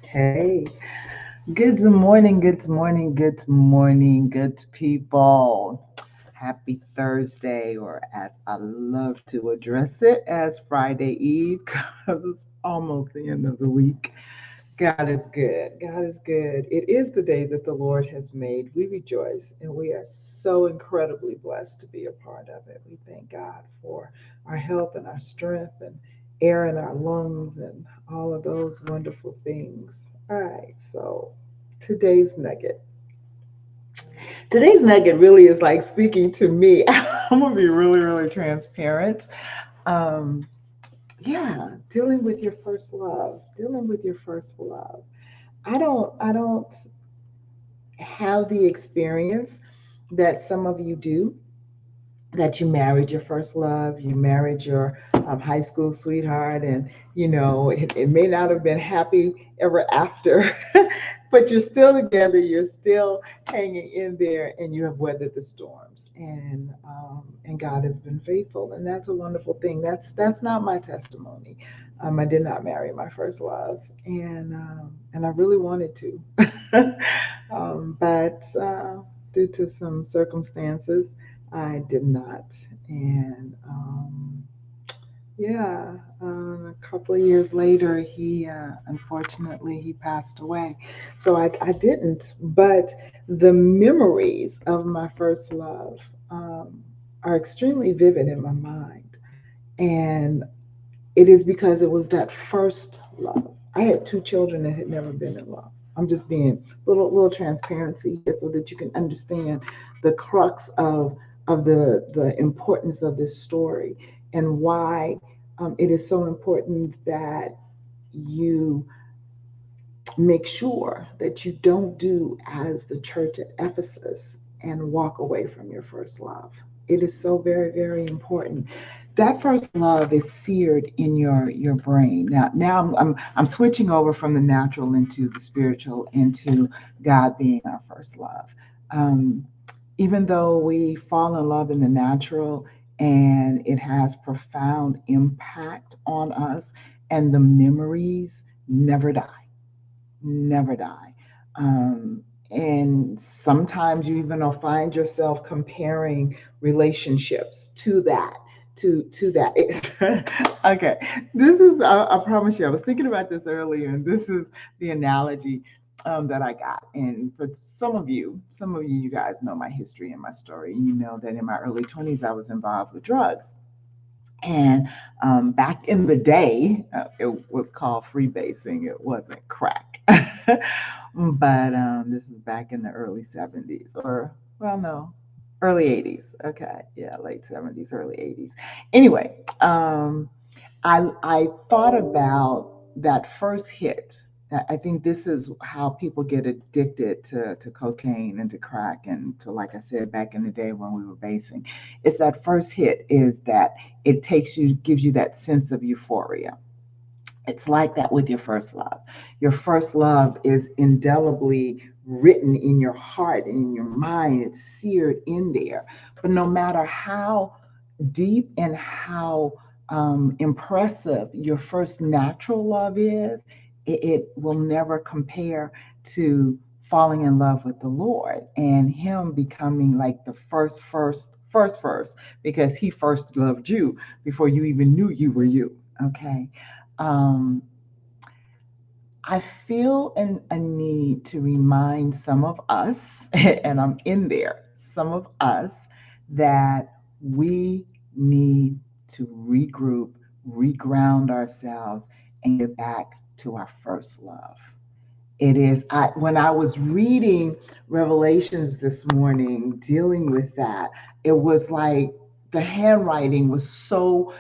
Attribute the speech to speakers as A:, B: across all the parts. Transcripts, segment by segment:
A: Hey, good morning, good morning, good morning, good people. Happy Thursday, or as I love to address it, as Friday Eve, because it's almost the end of the week. God is good. God is good. It is the day that the Lord has made. We rejoice, and we are so incredibly blessed to be a part of it. We thank God for our health and our strength and air in our lungs and all of those wonderful things. All right, so today's nugget. Today's nugget really is like speaking to me. I'm going to be really, really transparent. Um, yeah, dealing with your first love, dealing with your first love. I don't have the experience that some of you do, that you married your first love, you married your high school sweetheart, and it may not have been happy ever after, but you're still together, you're still hanging in there, and you have weathered the storms, and God has been faithful, and that's a wonderful thing. That's not my testimony. I did not marry my first love, and I really wanted to, but due to some circumstances, I did not. And yeah, a couple of years later, he unfortunately he passed away. So I didn't. But the memories of my first love are extremely vivid in my mind, and it is because it was that first love. I had two children that had never been in love. I'm just being little transparency here so that you can understand the crux of the importance of this story, and why it is so important that you make sure that you don't do as the church at Ephesus and walk away from your first love. It is so very, very important. That first love is seared in your brain. Now I'm switching over from the natural into the spiritual, into God being our first love. Um, Even though we fall in love in the natural, and it has profound impact on us, and the memories never die, never die. And sometimes you even will find yourself comparing relationships to that, to that. Okay, this is, I promise you, I was thinking about this earlier, and this is the analogy that I got. And for some of you, you guys know my history and my story. You know that in my early 20s, I was involved with drugs. And back in the day, it was called freebasing. It wasn't crack. But this is back in the early 70s, or, well, no, early 80s. Okay. Yeah, late 70s, early 80s. Anyway, I thought about that first hit. I think this is how people get addicted to cocaine and to crack and to, like I said, back in the day when we were basing. It's that first hit, is that it takes you, gives you that sense of euphoria. It's like that with your first love. Your first love is indelibly written in your heart and in your mind. It's seared in there. But no matter how deep and how impressive your first natural love is, it will never compare to falling in love with the Lord and Him becoming like the first, because He first loved you before you even knew you were you. Okay. Um, I feel a need to remind some of us, and I'm in there, some of us, that we need to regroup, reground ourselves, and get back to our first love. It is, when I was reading Revelations this morning, dealing with that, it was like the handwriting was so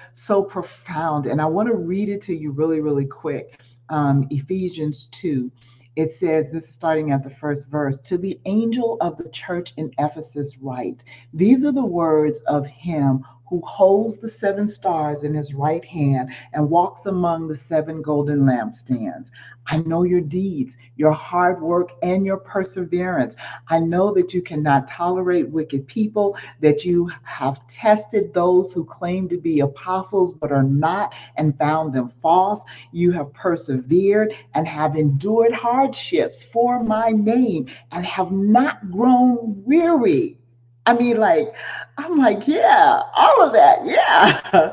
A: profound. And I want to read it to you really, really quick. Ephesians 2. It says, this is starting at the first verse: to the angel of the church in Ephesus write, these are the words of him who holds the seven stars in his right hand and walks among the seven golden lampstands. I know your deeds, your hard work, and your perseverance. I know that you cannot tolerate wicked people, that you have tested those who claim to be apostles but are not and found them false. You have persevered and have endured hardships for my name and have not grown weary. I mean, like, I'm like, yeah, all of that, yeah.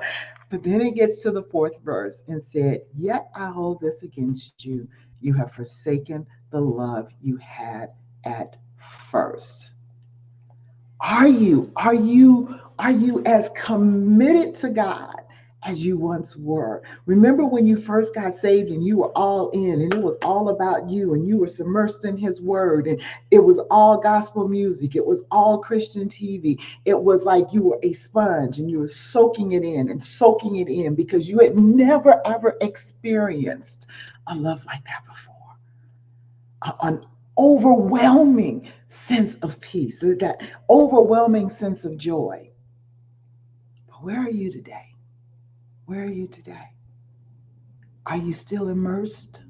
A: But then it gets to the fourth verse and said, yet I hold this against you. You have forsaken the love you had at first. Are you as committed to God as you once were? Remember when you first got saved and you were all in and it was all about you and you were submersed in his word and it was all gospel music, it was all Christian TV. It was like you were a sponge and you were soaking it in and soaking it in because you had never ever experienced a love like that before. An overwhelming sense of peace, that overwhelming sense of joy. But where are you today? Where are you today? Are you still immersed?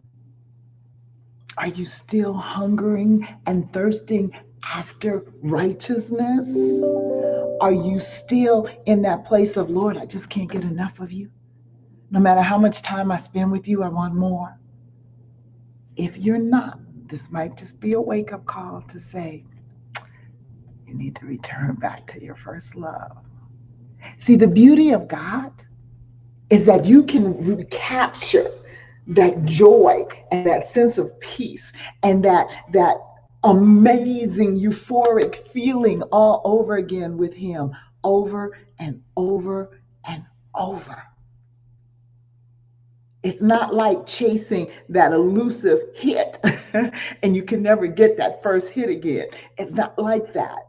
A: Are you still hungering and thirsting after righteousness? Are you still in that place of, Lord, I just can't get enough of you? No matter how much time I spend with you, I want more. If you're not, this might just be a wake-up call to say, you need to return back to your first love. See, the beauty of God is that you can recapture that joy and that sense of peace and that amazing euphoric feeling all over again with him, over and over and over. It's not like chasing that elusive hit and you can never get that first hit again. It's not like that.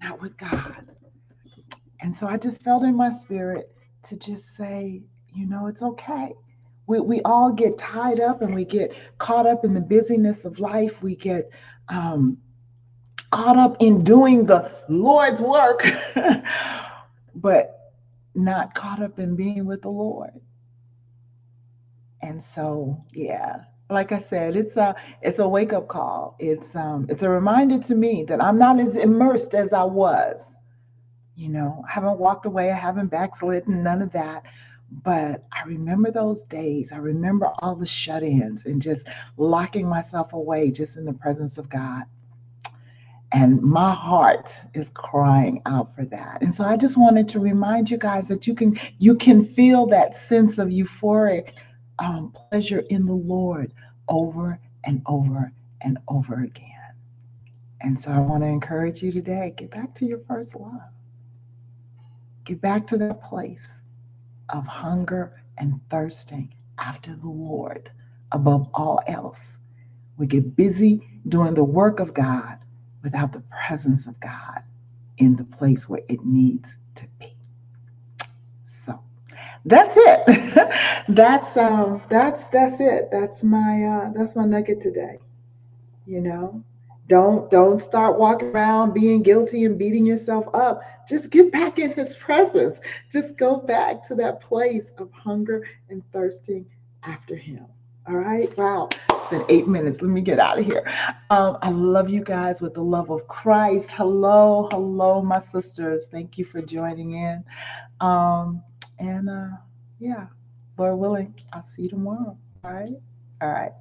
A: Not with God. And so I just felt in my spirit to just say, it's okay. We all get tied up and we get caught up in the busyness of life. We get caught up in doing the Lord's work, but not caught up in being with the Lord. And so, yeah, like I said, it's a wake up call. It's a reminder to me that I'm not as immersed as I was. I haven't walked away, I haven't backslidden, none of that. But I remember those days. I remember all the shut-ins and just locking myself away just in the presence of God. And my heart is crying out for that. And so I just wanted to remind you guys that you can feel that sense of euphoric pleasure in the Lord over and over and over again. And so I want to encourage you today, get back to your first love. Get back to that place of hunger and thirsting after the Lord above all else. We get busy doing the work of God without the presence of God in the place where it needs to be. So that's it. that's it. That's my nugget today. Don't start walking around being guilty and beating yourself up. Just get back in his presence. Just go back to that place of hunger and thirsting after him. All right. Wow. It's been 8 minutes. Let me get out of here. I love you guys with the love of Christ. Hello, my sisters. Thank you for joining in. And yeah, Lord willing, I'll see you tomorrow. All right. All right.